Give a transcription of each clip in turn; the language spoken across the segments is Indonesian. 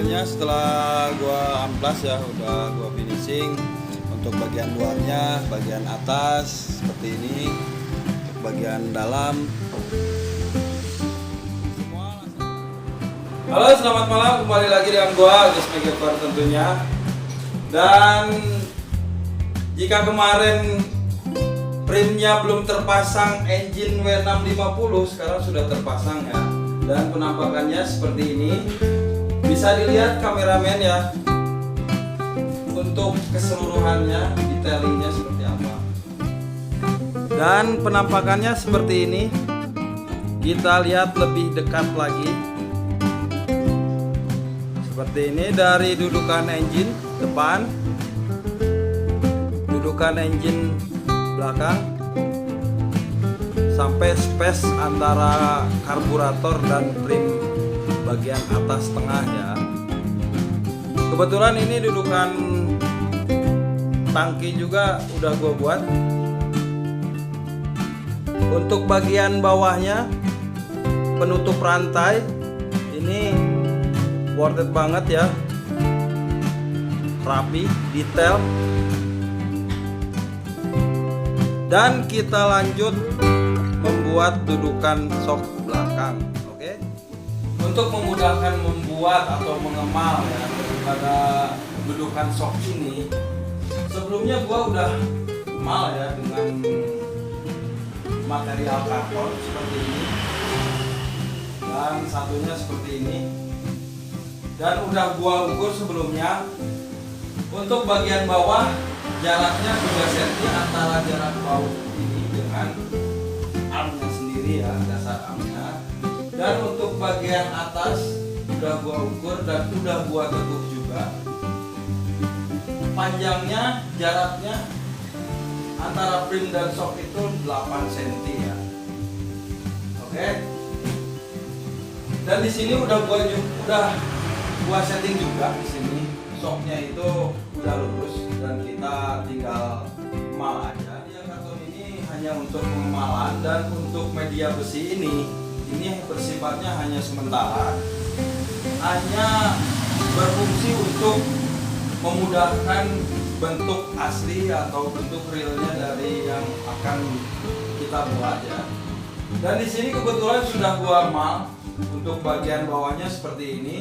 hasilnya setelah gua amplas ya, udah gua finishing. Untuk bagian luarnya, bagian atas seperti ini, untuk bagian dalam semua. Halo, selamat malam, kembali lagi dengan gua Agus Megafor tentunya. Dan jika kemarin primnya belum terpasang engine W650, sekarang sudah terpasang ya. Dan penampakannya seperti ini. Bisa dilihat kameramen ya, untuk keseluruhannya, detailingnya seperti apa. Dan penampakannya seperti ini. Kita lihat lebih dekat lagi. Seperti ini dari dudukan engine depan, dudukan engine belakang, sampai space antara karburator dan prim bagian atas tengah ya. Kebetulan ini dudukan tangki juga udah gua buat. Untuk bagian bawahnya, penutup rantai ini worth it banget ya, rapi, detail. Dan kita lanjut membuat dudukan sok belakang. Oke. Untuk memudahkan membuat atau mengemal ya pada dudukan sok ini, sebelumnya gua udah emal ya dengan material karton seperti ini, dan satunya seperti ini, dan udah gua ukur sebelumnya. Untuk bagian bawah jaraknya 3 cm antara jarak baut ini dengan armnya sendiri ya, dasar armnya. Dan untuk bagian atas udah gua ukur dan udah gua tekuk juga. Panjangnya, jaraknya antara prim dan sok itu 8 cm ya. Oke. Dan di sini udah gua setting juga di sini. Soknya itu udah lurus dan kita tinggal mal aja. Media karton ini hanya untuk pengemalan, dan untuk media besi ini bersifatnya hanya sementara, hanya berfungsi untuk memudahkan bentuk asli atau bentuk realnya dari yang akan kita buat ya. Dan di sini kebetulan sudah gua mal untuk bagian bawahnya seperti ini,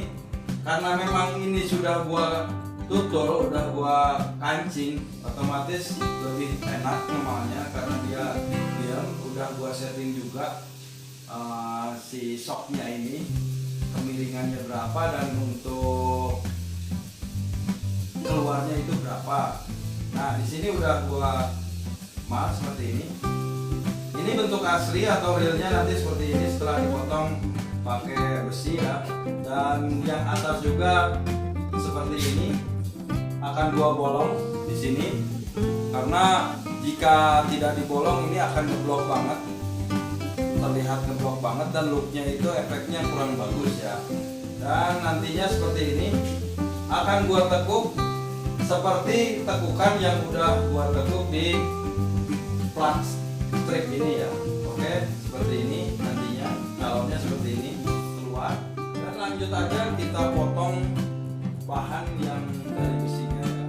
karena memang ini sudah gua tutul, udah gua kancing, otomatis lebih enak ngemalnya karena dia udah gua setting juga si soknya ini kemiringannya berapa dan untuk keluarnya itu berapa. Nah di sini udah gua mal seperti ini. Ini bentuk asli atau realnya nanti seperti ini setelah dipotong pakai besi ya. Dan yang atas juga seperti ini akan gua bolong di sini, karena jika tidak dibolong ini akan ngeblok banget, terlihat ngeblok banget, dan looknya itu efeknya kurang bagus ya. Dan nantinya seperti ini akan gua tekuk seperti tekukan yang udah gua tekuk di plat strip ini ya. Oke, seperti ini nantinya dalamnya seperti ini keluar. Dan lanjut aja kita potong bahan yang dari besinya ya.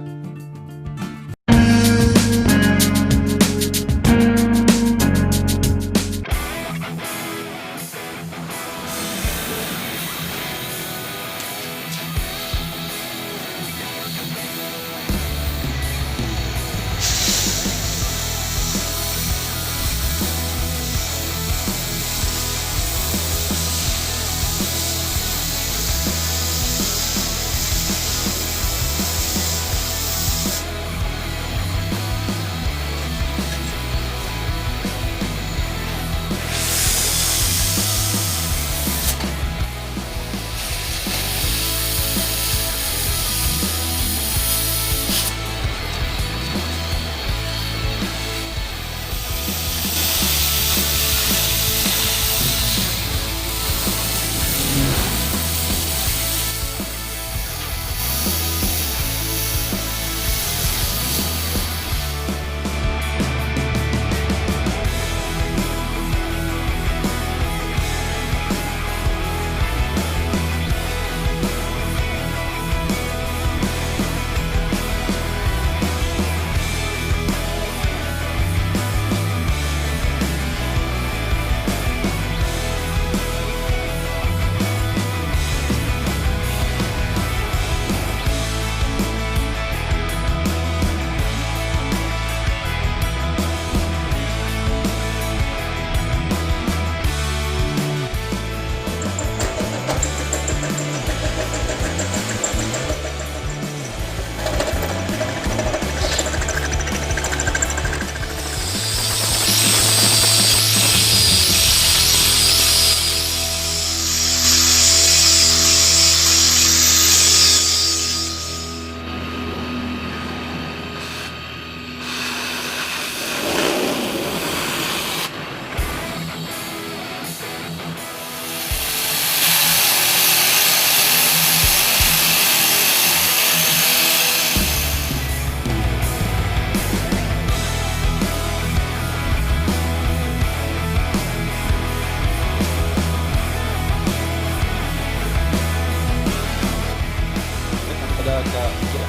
agak kecil.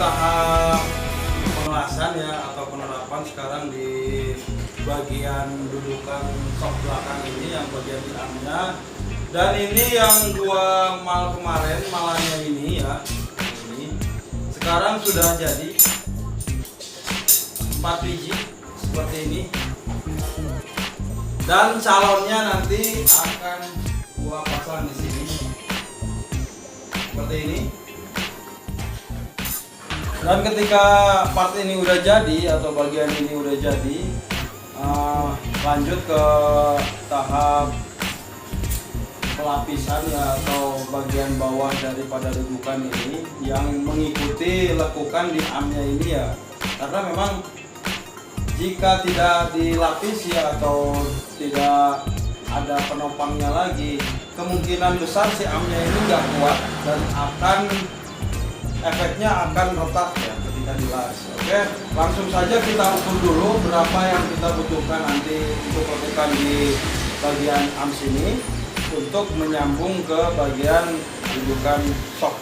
Tahap pengelasan ya atau penerapan sekarang di bagian dudukan sok belakang ini yang bagian tiangnya, dan ini yang dua mal kemarin malahnya ini ya, ini sekarang sudah jadi 4 biji seperti ini, dan calonnya nanti akan gua pasang di sini seperti ini. Dan ketika part ini udah jadi atau bagian ini udah jadi, lanjut ke tahap pelapisan ya atau bagian bawah daripada dudukan ini yang mengikuti lekukan di armnya ini ya. Karena memang jika tidak dilapis ya atau tidak ada penopangnya lagi, kemungkinan besar si armnya ini nggak kuat dan efeknya akan retak ya ketika dilas. Oke, langsung saja kita ukur dulu berapa yang kita butuhkan nanti untuk lekukan di bagian arms ini untuk menyambung ke bagian dudukan sok.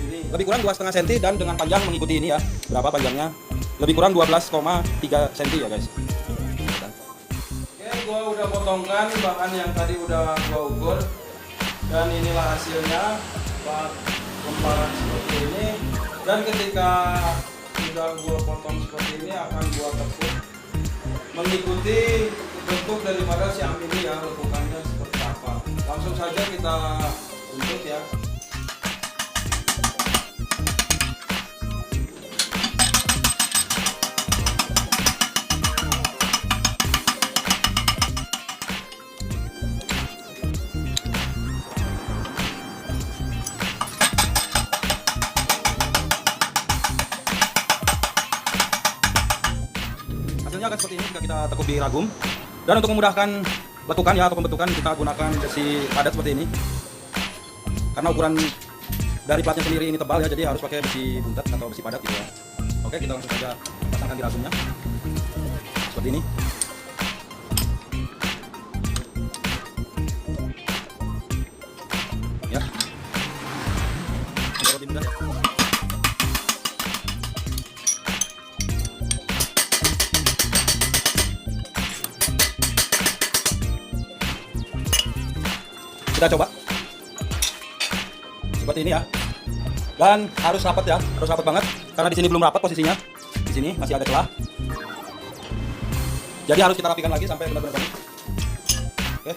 Ini lebih kurang 2,5 cm dan dengan panjang mengikuti ini ya. Berapa panjangnya? Lebih kurang 12,3 cm ya guys. Oke, gua udah potongkan bahan yang tadi udah gua ukur, dan inilah hasilnya. Lemparan seperti ini, dan ketika sudah gua potong seperti ini akan gua tekuk mengikuti bentuk daripada si arm ini ya, lekukannya seperti apa. Langsung saja kita tuntut ya. Akan seperti ini jika kita tekuk di ragum, dan untuk memudahkan lekukan ya atau pembentukan kita gunakan besi padat seperti ini karena ukuran dari platnya sendiri ini tebal ya, jadi harus pakai besi buntet atau besi padat gitu ya. Oke, kita langsung saja pasangkan di ragumnya seperti ini. Ya, lebih mudah. Kita coba seperti ini ya, dan harus rapat ya, harus rapat banget karena di sini belum rapat posisinya, di sini masih ada celah, jadi harus kita rapikan lagi sampai benar-benar bagus. Oke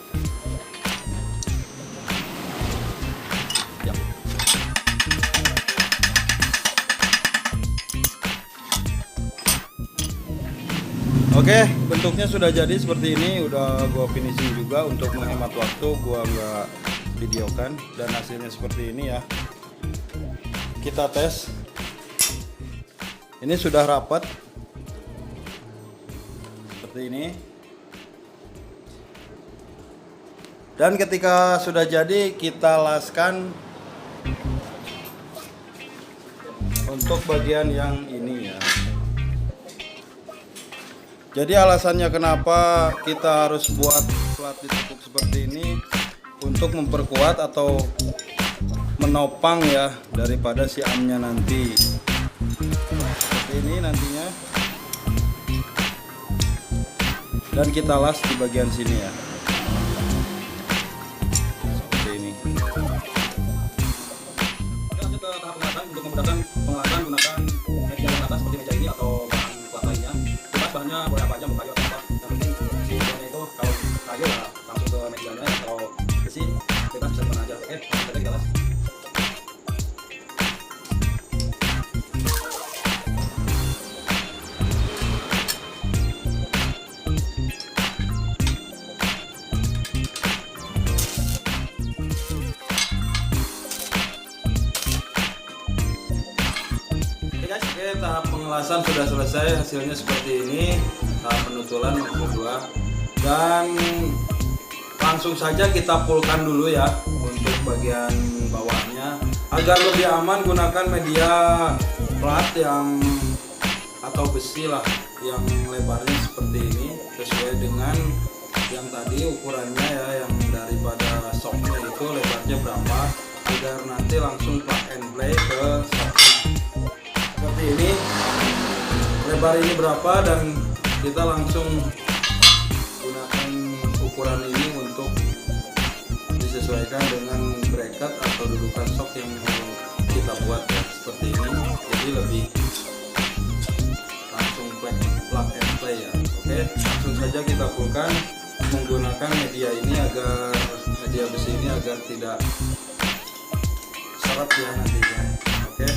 ya. Oke, bentuknya sudah jadi seperti ini. Udah gua finishing juga untuk menghemat waktu, gua nggak videokan, dan hasilnya seperti ini ya. Kita tes. Ini sudah rapat seperti ini. Dan ketika sudah jadi kita laskan untuk bagian yang ini ya. Jadi alasannya kenapa kita harus buat plat ditekuk seperti ini untuk memperkuat atau menopang ya daripada si armnya nanti. Seperti ini nantinya. Dan kita las di bagian sini ya. Seperti ini. Lanjut ke tahap pengelasan. Untuk memudahkan pengelasan gunakan meja yang atas seperti meja ini atau bahan plat lainnya. Bahannya boleh apa aja, mau kayu atau apa, yang penting si bahannya itu kalau kayu ya langsung ke mejanya, kalau besi bebas bisa dimana aja. Oke, kita las. pemalasan sudah selesai, hasilnya seperti ini. Tahap penutulan yang kedua, dan langsung saja kita pulkan dulu ya untuk bagian bawahnya. Agar lebih aman, gunakan media plat yang atau besi lah yang lebarnya seperti ini, sesuai dengan yang tadi ukurannya ya, yang daripada shocknya itu lebarnya berapa, agar nanti langsung plug and play ke shocknya. Seperti ini, lebar ini berapa, dan kita langsung gunakan ukuran ini untuk disesuaikan dengan bracket atau dudukan shock yang kita buat ya, seperti ini. Jadi lebih langsung plug and play ya. Oke, langsung saja kita pulkan menggunakan media ini, agar media besi ini agar tidak seret ya nantinya. Oke.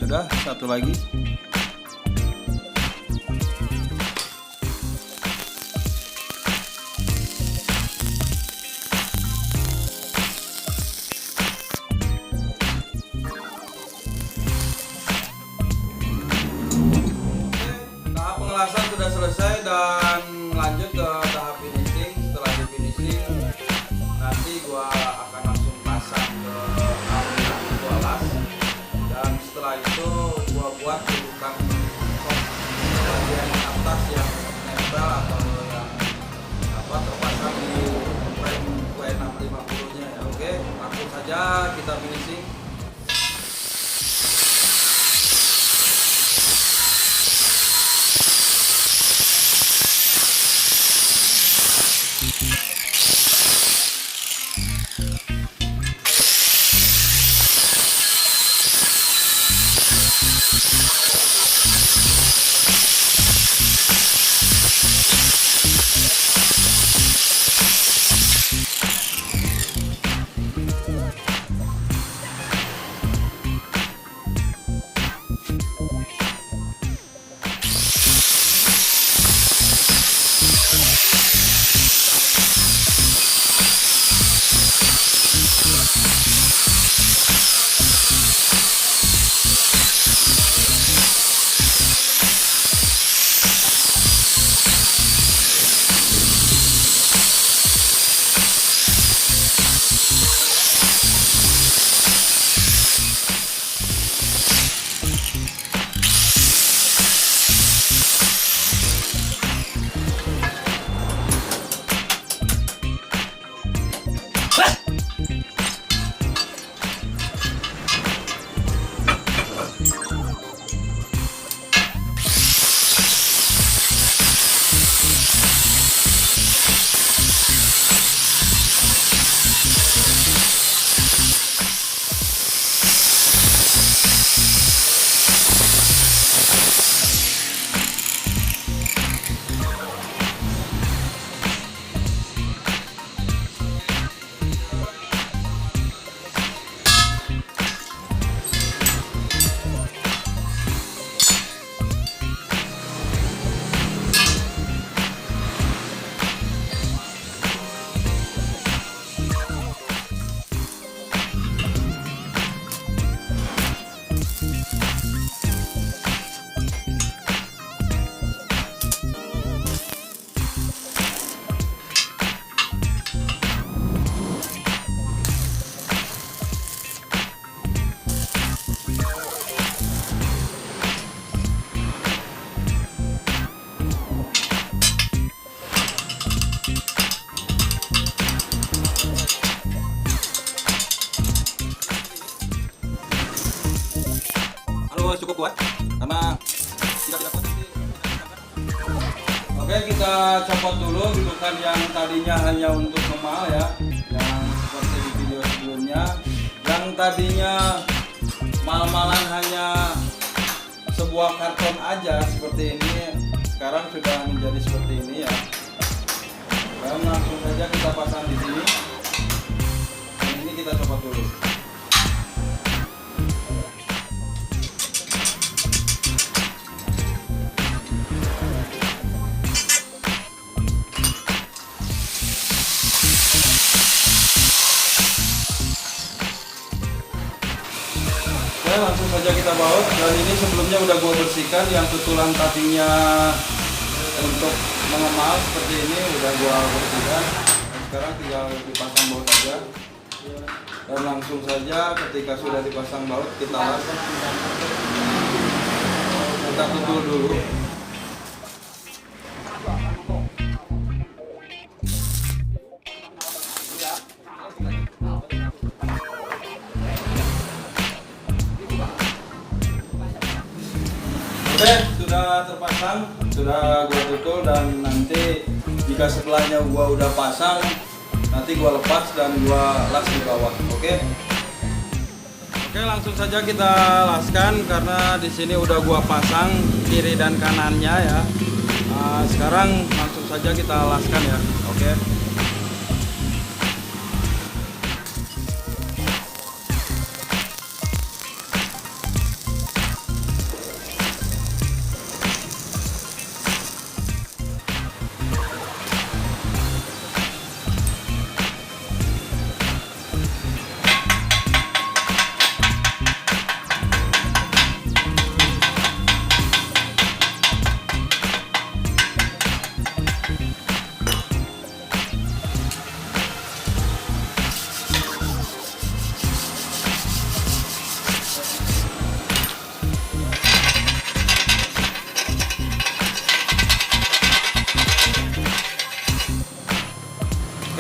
Sudah, satu lagi. Tahap pengelasan sudah selesai, dan lanjut ke tahap finishing. Setelah di finishing, nanti gua akan langsung pasang ke alat gua las. Dan setelah itu gua buat dudukan bagian atas yang nempel atau yang terpasang di frame W650 nya ya. Oke, langsung saja kita finishing. Cukup kuat karena tidak kuat nanti. Oke, kita copot dulu dudukan yang tadinya hanya untuk normal ya, yang seperti di video sebelumnya, yang tadinya mal-malan hanya sebuah karton aja seperti ini, sekarang sudah menjadi seperti ini ya. Dan langsung saja kita pasang di sini. Yang ini kita copot dulu. Oke, langsung saja kita baut. Dan ini sebelumnya udah gua bersihkan, yang tutulan tadinya untuk mengemal seperti ini udah gua bersihkan. Dan sekarang tinggal dipasang baut aja. Dan langsung saja ketika sudah dipasang baut kita las. Kita tutul dulu. Oke, sudah terpasang, sudah gua tutul, dan nanti jika setelahnya gua udah pasang, nanti gua lepas dan gua las di bawah. Oke. Oke, langsung saja kita laskan karena di sini udah gua pasang kiri dan kanannya ya. Sekarang langsung saja kita laskan ya. Oke.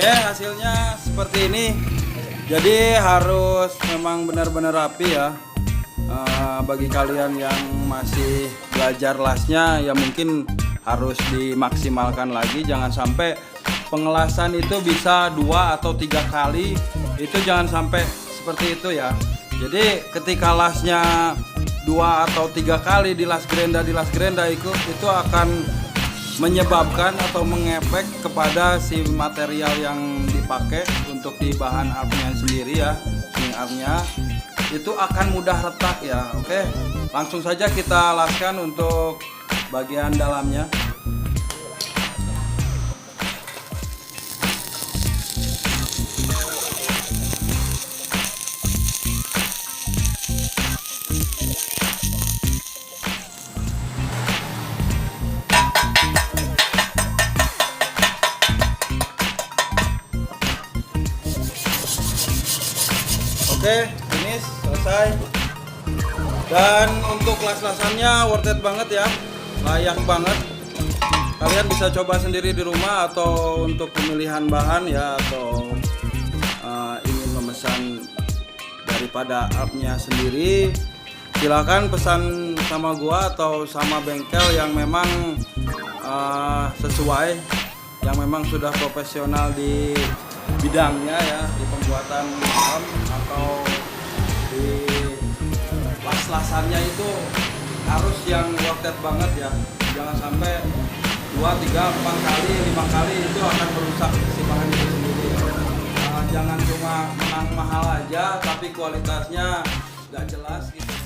Oke, hasilnya seperti ini. Jadi harus memang benar-benar rapi ya. Bagi kalian yang masih belajar lasnya ya mungkin harus dimaksimalkan lagi. Jangan sampai pengelasan itu bisa 2 atau 3 kali. Itu jangan sampai seperti itu ya. Jadi ketika lasnya 2 atau 3 kali dilas gerenda itu akan menyebabkan atau mengefek kepada si material yang dipakai untuk di bahan artnya sendiri ya, swing artnya itu akan mudah retak ya. Oke, langsung saja kita laskan untuk bagian dalamnya. Oke, finish, selesai. Dan untuk las-lasannya worth it banget ya, layak banget. Kalian bisa coba sendiri di rumah atau untuk pemilihan bahan ya, atau ingin memesan daripada artnya sendiri, silakan pesan sama gua atau sama bengkel yang memang sesuai, yang memang sudah profesional di bidangnya ya, di pembuatan arm atau di las-lasannya itu harus yang worth it banget ya. Jangan sampai 2, 3, 4 kali, 5 kali itu akan merusak si bahan itu sendiri ya. Jangan cuma menang mahal aja tapi kualitasnya nggak jelas gitu.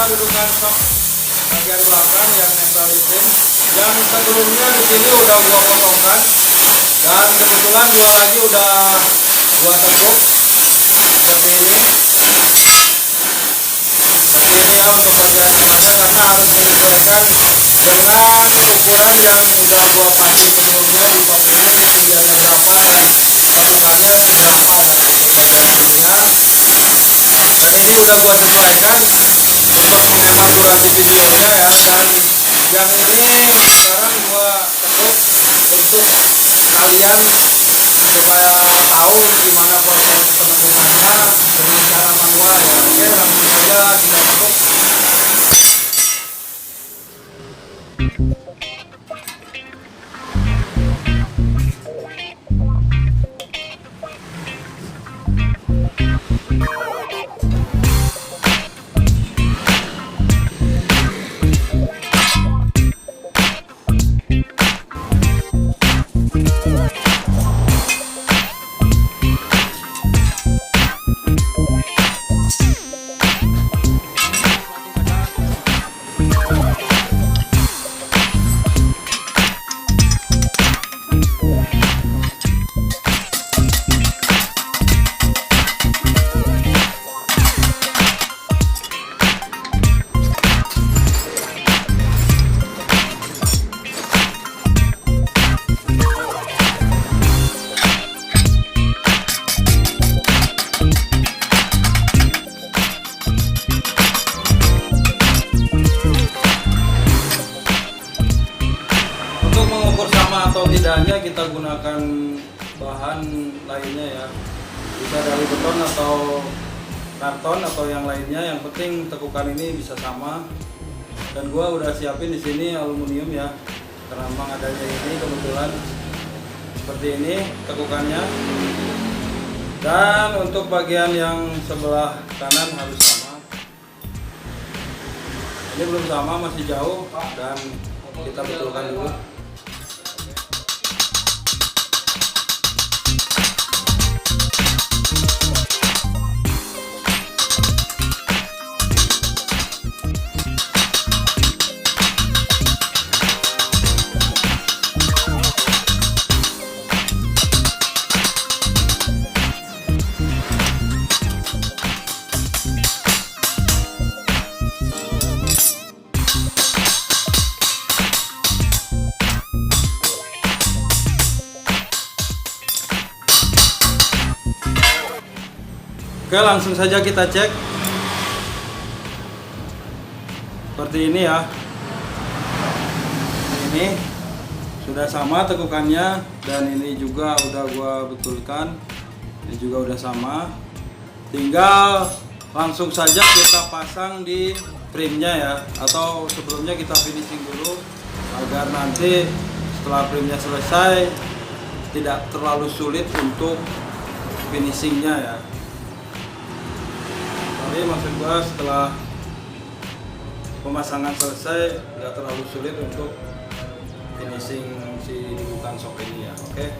Dudukan sok bagian belakang yang nempel di frame. Yang sebelumnya di sini udah gua potongkan, dan kebetulan dua lagi udah gua tekuk seperti ini. Seperti ini ya untuk bagian atasnya, karena harus menyesuaikan dengan ukuran yang udah gua pasang sebelumnya di bak ini, tingginya berapa dan tabungannya seberapa nanti di bagian ininya. Dan ini udah gua sesuaikan untuk menghemat durasi videonya ya. Dan yang ini sekarang gua tekuk untuk kalian supaya tahu gimana proses penekukannya dengan cara manual ya. Oke, langsung saja kita tekuk. Atau tidaknya kita gunakan bahan lainnya ya, bisa dari beton atau karton atau yang lainnya, yang penting tekukan ini bisa sama. Dan gua udah siapin di sini aluminium ya, karena memang adanya ini kebetulan seperti ini tekukannya. Dan untuk bagian yang sebelah kanan harus sama, ini belum sama, masih jauh, dan kita betulkan dulu. Oke, langsung saja kita cek. Seperti ini ya. Ini sudah sama tekukannya, dan ini juga udah gua betulkan. Ini juga udah sama. Tinggal langsung saja kita pasang di frame-nya ya, atau sebelumnya kita finishing dulu agar nanti setelah frame-nya selesai tidak terlalu sulit untuk finishingnya ya. Jadi maksud gua setelah pemasangan selesai nggak terlalu sulit untuk finishing si dudukan sok ini ya. Oke.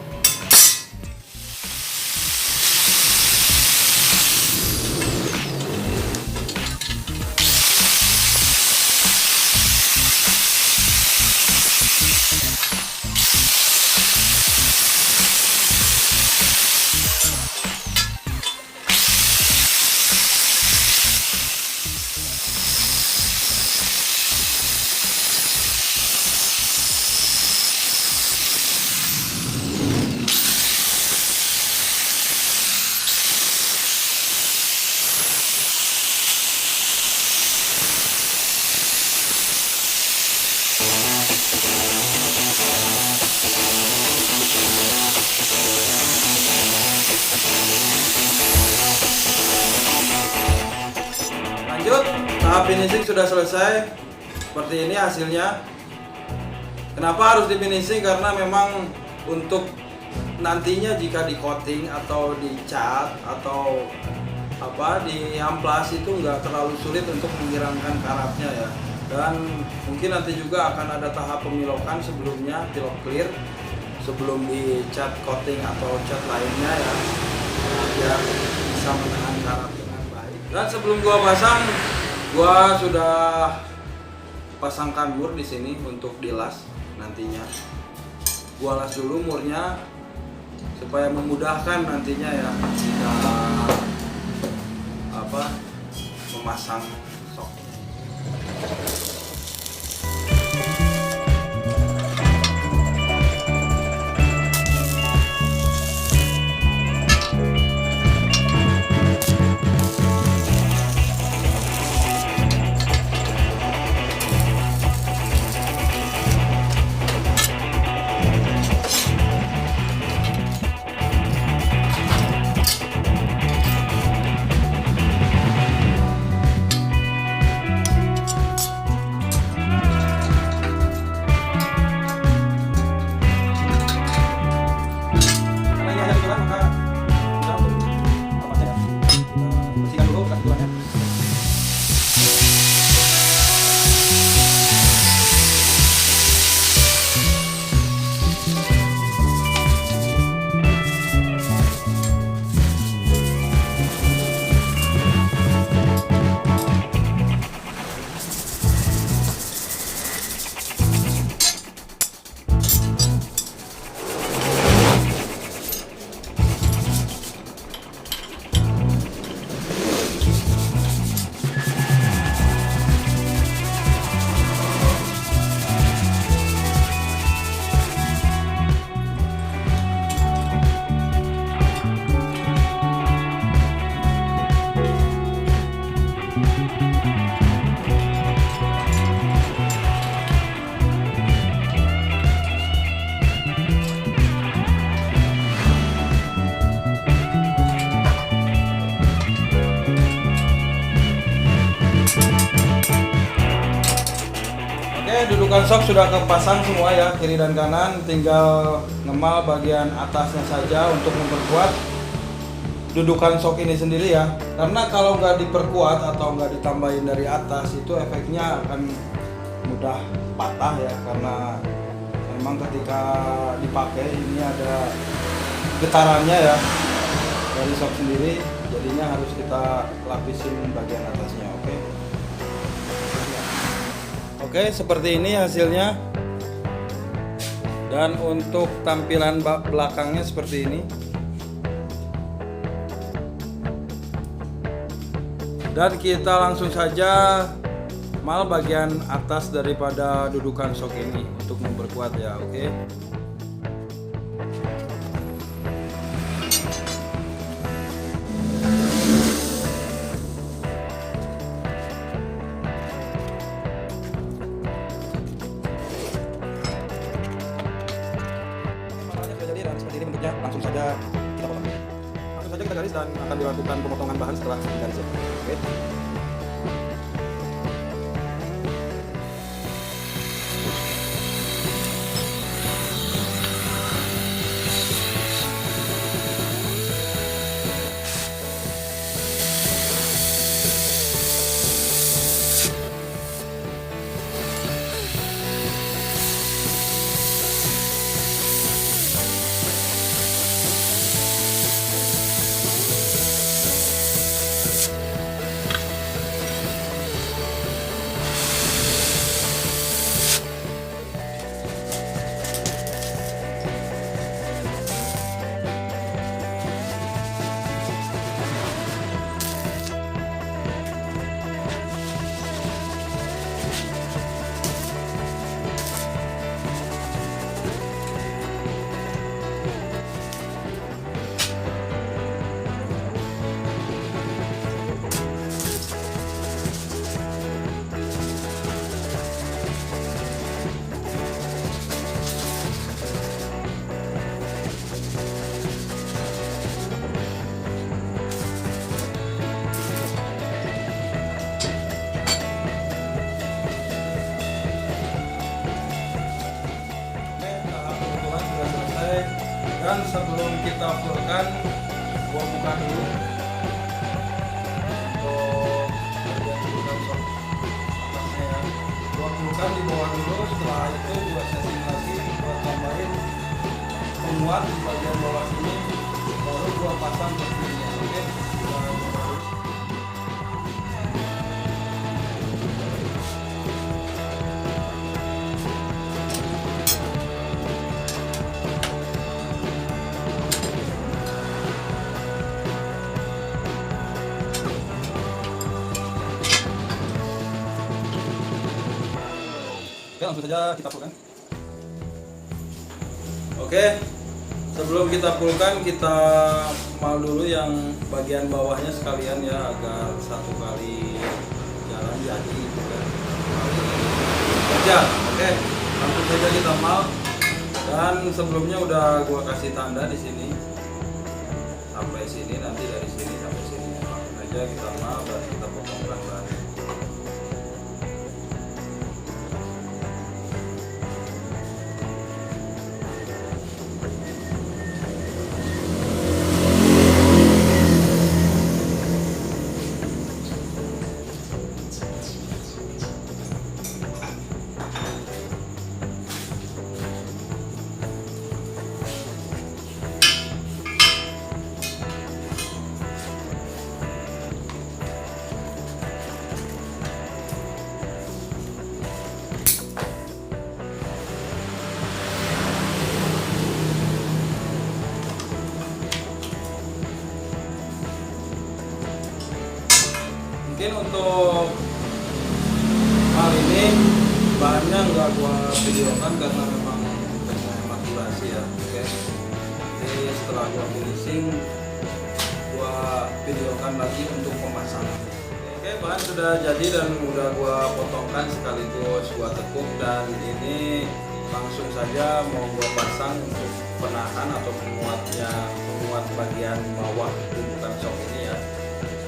Lanjut, tahap finishing sudah selesai. Seperti ini hasilnya. Kenapa harus di finishing? Karena memang untuk nantinya jika di coating atau dicat atau di amplas itu nggak terlalu sulit untuk menghilangkan karatnya ya. Dan mungkin nanti juga akan ada tahap pemilokan sebelumnya, pilok clear sebelum dicat coating atau cat lainnya ya, biar bisa menahan karat dengan baik. Dan sebelum gua pasang, gua sudah pasangkan mur di sini untuk dilas. nantinya. Gua las dulu murnya supaya memudahkan nantinya ya jika memasang sok. Dudukan sok sudah kepasang semua ya, kiri dan kanan, tinggal ngemal bagian atasnya saja untuk memperkuat dudukan sok ini sendiri ya. Karena kalau nggak diperkuat atau nggak ditambahin dari atas itu efeknya akan mudah patah ya, karena memang ketika dipakai ini ada getarannya ya dari sok sendiri, jadinya harus kita lapisin bagian atasnya. Oke, seperti ini hasilnya. Dan untuk tampilan bak belakangnya seperti ini. Dan kita langsung saja mal bagian atas daripada dudukan sok ini untuk memperkuat ya, oke. Langsung saja kita potong. Langsung saja kita garis dan akan dilakukan pemotongan bahan setelah garis. Oke. Dan sebelum kita fullkan, gua buka dulu untuk bagian dudukan sok atasnya ya. Gua fullkan di bawah dulu, setelah itu gua setting lagi, gua tambahin penguat di bagian bawah sini, baru gua pasang berdirinya. Oke, langsung saja kita pulkan. Oke, sebelum kita pulkan kita mal dulu yang bagian bawahnya sekalian ya, agar satu kali jalan jadi gitu kan. Kerja. Oke, langsung saja kita mal. Dan sebelumnya udah gua kasih tanda di sini sampai sini, nanti dari sini sampai sini langsung aja kita mal dan kita potong pelan-pelan. Mungkin untuk hal ini bahannya nggak gua videokan karena memang hemat durasi ya. Oke, jadi setelah gua finishing gua videokan lagi untuk pemasangan. Oke, bahan sudah jadi dan udah gua potongkan sekaligus gua tekuk, dan ini langsung saja mau gua pasang untuk penahan atau penguat bagian bawah tumpukan sok ini ya.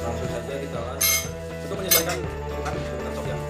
Langsung saja kita lanjut untuk menyesuaikan tumpukan sok yang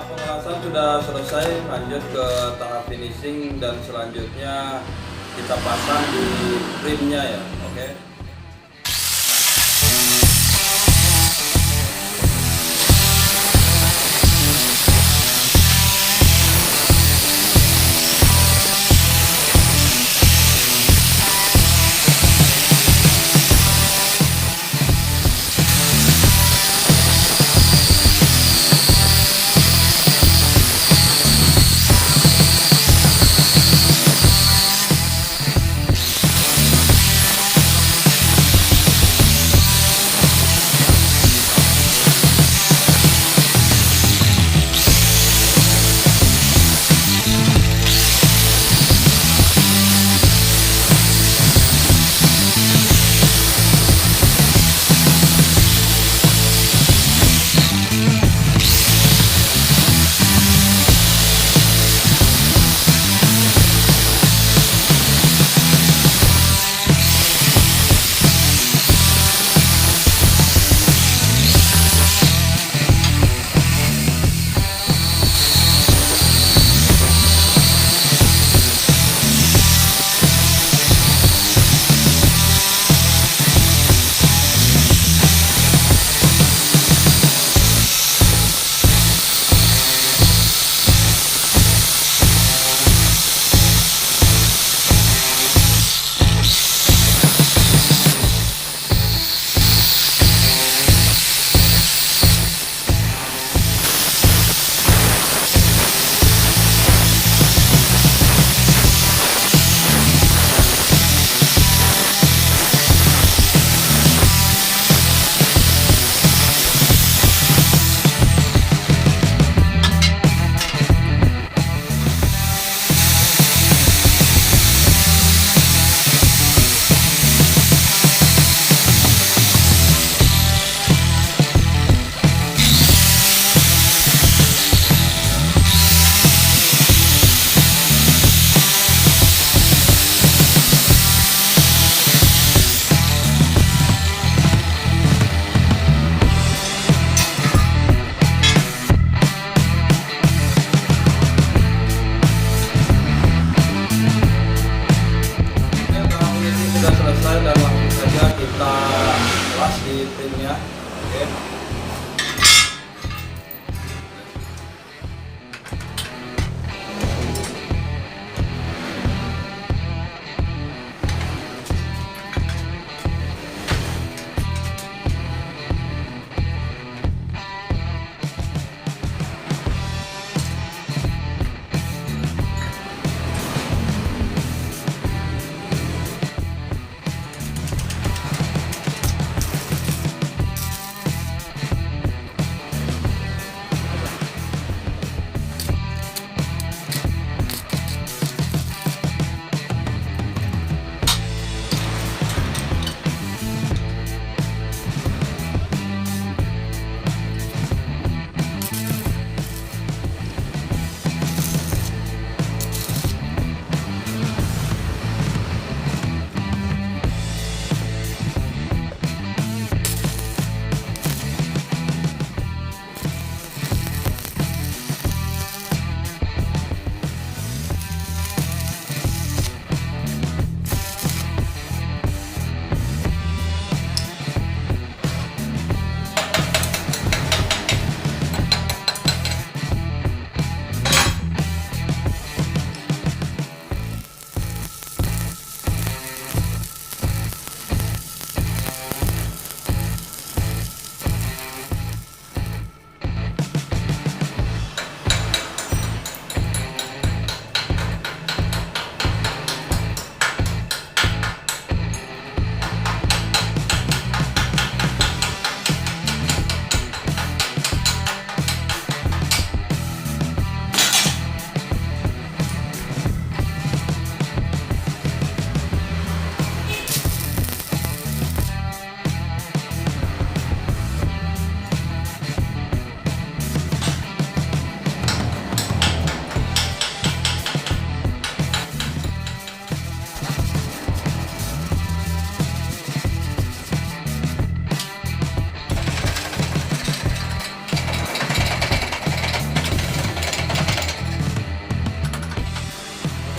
pengelasan sudah selesai, lanjut ke tahap finishing dan selanjutnya kita pasang di rimnya ya. Oke.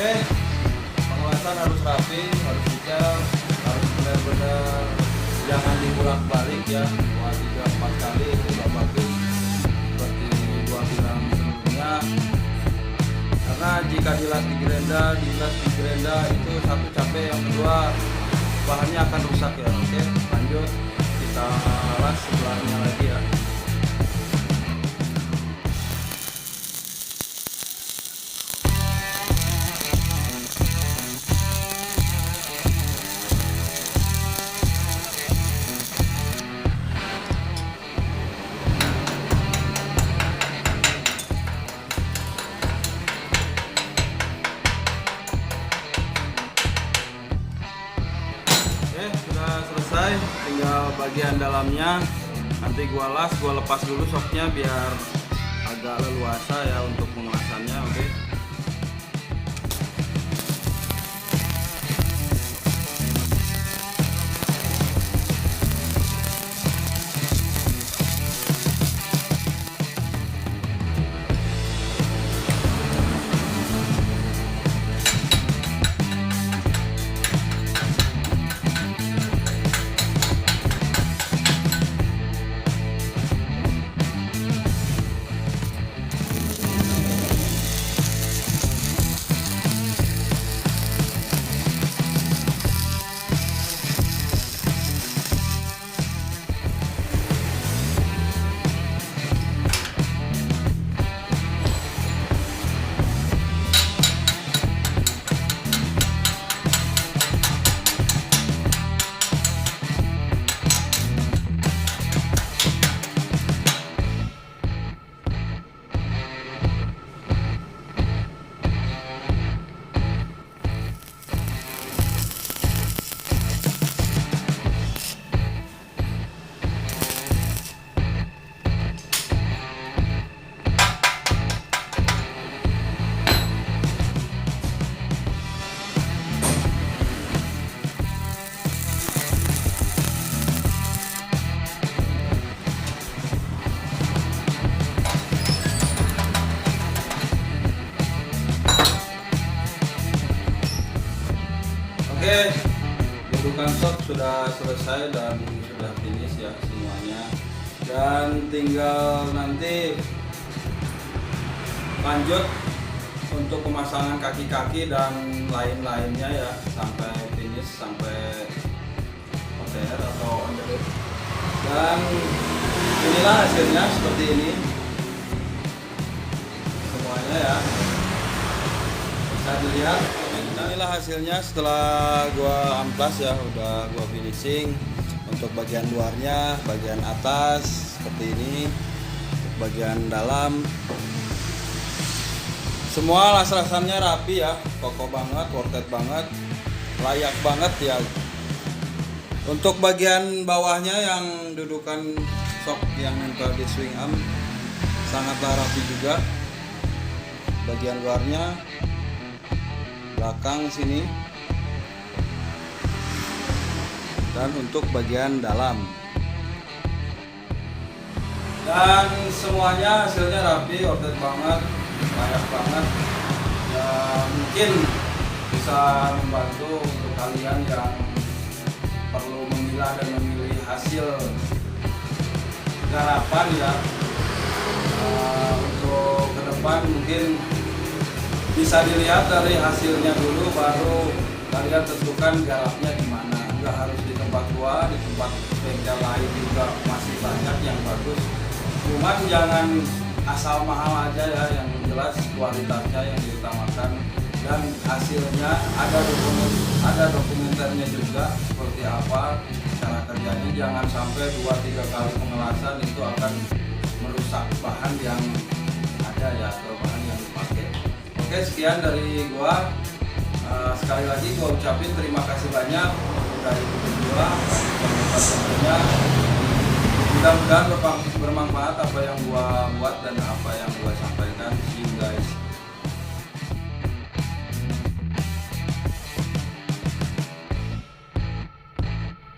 Oke, pengelasan harus rapi, harus detail, harus benar-benar jangan dibolak-balik ya. 2, 3, 4 kali itu udah bagus seperti gua bilang sebelumnya. Karena jika dilas di gerenda itu satu capek, yang kedua bahannya akan rusak ya. Oke, lanjut kita las sebelahnya lagi ya. Sudah selesai, tinggal bagian dalamnya nanti gua las, gua lepas dulu soknya biar agak leluasa ya untuk pengelasannya. Oke. Oke, dudukan sok sudah selesai dan sudah finish ya semuanya. Dan tinggal nanti lanjut untuk pemasangan kaki-kaki dan lain-lainnya ya sampai finish, sampai OTR atau on the road. Dan inilah hasilnya seperti ini semuanya ya, bisa dilihat. Inilah hasilnya setelah gua amplas ya, udah gua finishing. Untuk bagian luarnya, bagian atas seperti ini, untuk bagian dalam semua las-lasannya rapi ya, kokoh banget, worth it banget, layak banget ya. Untuk bagian bawahnya yang dudukan sok yang nempel di swing arm sangatlah rapi juga. Bagian luarnya, belakang sini, dan untuk bagian dalam, dan semuanya hasilnya rapi, worth it banget, layak banget ya. Mungkin bisa membantu untuk kalian yang perlu memilah dan memilih hasil garapan ya. Untuk ke depan mungkin bisa dilihat dari hasilnya dulu, baru kalian tentukan garapnya di mana. Nggak harus di tempat gua, di tempat bengkel lain juga masih banyak yang bagus. Cuman jangan asal mahal aja ya, yang jelas kualitasnya yang diutamakan dan hasilnya ada dokumenternya juga seperti apa cara kerjanya. Jangan sampai 2-3 kali pengelasan itu akan merusak bahan yang ada ya, atau bahan yang dipakai. Oke, sekian dari gua. Sekali lagi gua ucapin terima kasih banyak udah ikutin gua. Mudah-mudahan bermanfaat apa yang gua buat dan apa yang gua sampaikan.